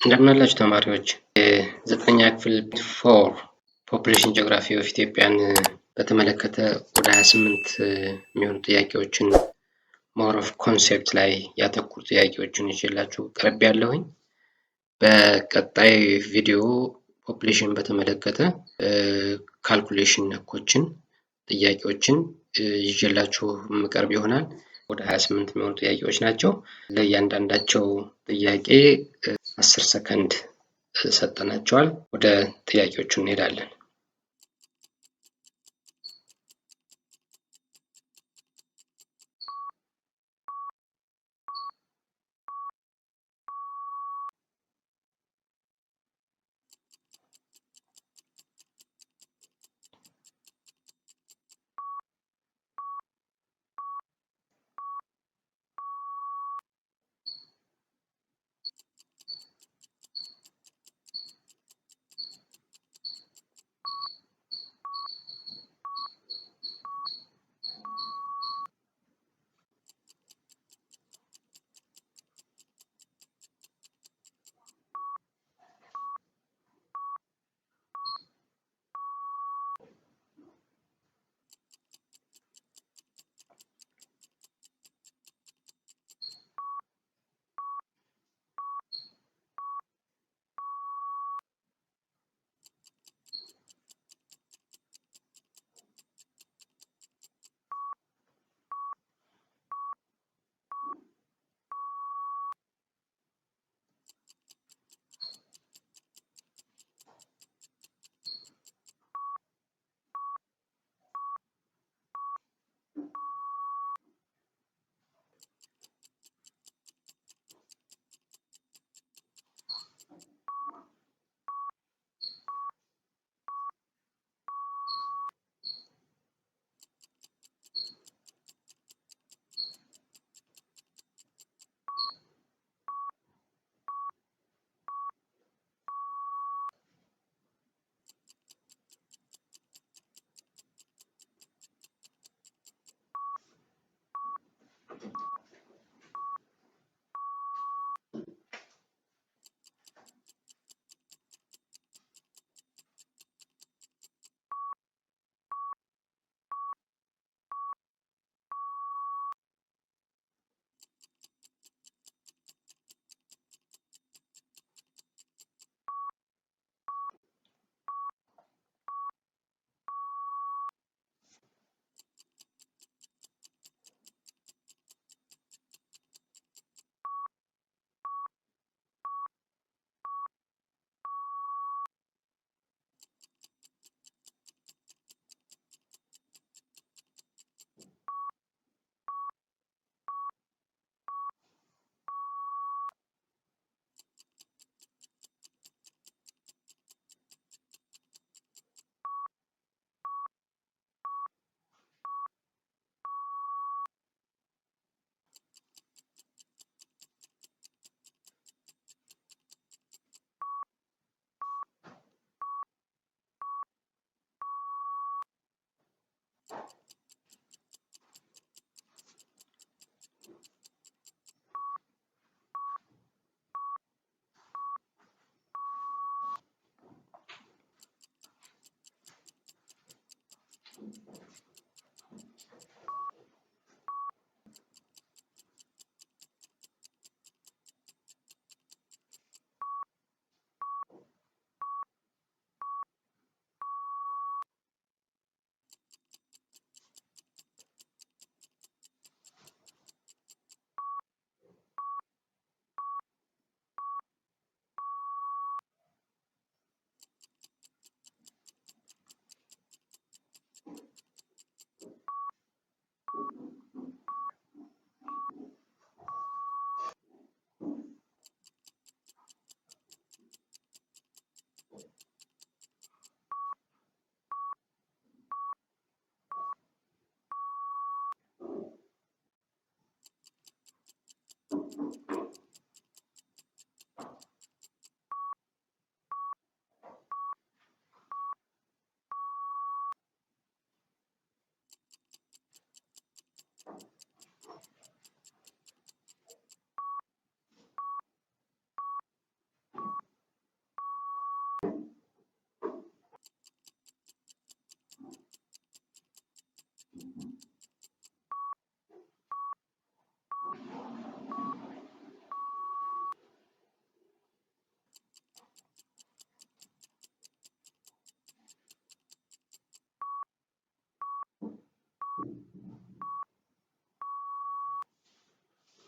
እንደምን አላችሁ ተማሪዎች? የዘጠነኛ ክፍል ፎር ፖፑሌሽን ጂኦግራፊ ኦፍ ኢትዮጵያን በተመለከተ ወደ 28 የሚሆኑ ጥያቄዎችን ሞር ኦፍ ኮንሴፕት ላይ ያተኮሩ ጥያቄዎችን ይዤላችሁ ቀርቤያለሁኝ። በቀጣይ ቪዲዮ ፖፑሌሽን በተመለከተ ካልኩሌሽን ነኮችን ጥያቄዎችን ይዤላችሁ የምቀርብ ይሆናል። ወደ 28 የሚሆኑ ጥያቄዎች ናቸው። ለእያንዳንዳቸው ጥያቄ 10 ሰከንድ ሰጠናቸዋል። ወደ ጥያቄዎቹ እንሄዳለን።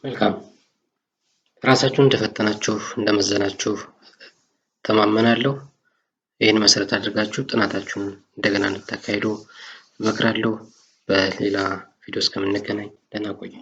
መልካም። ራሳችሁን እንደፈተናችሁ እንደመዘናችሁ ተማመናለሁ። ይህን መሰረት አድርጋችሁ ጥናታችሁን እንደገና እንድታካሂዱ እመክራለሁ። በሌላ ቪዲዮ እስከምንገናኝ ደህና ቆዩ።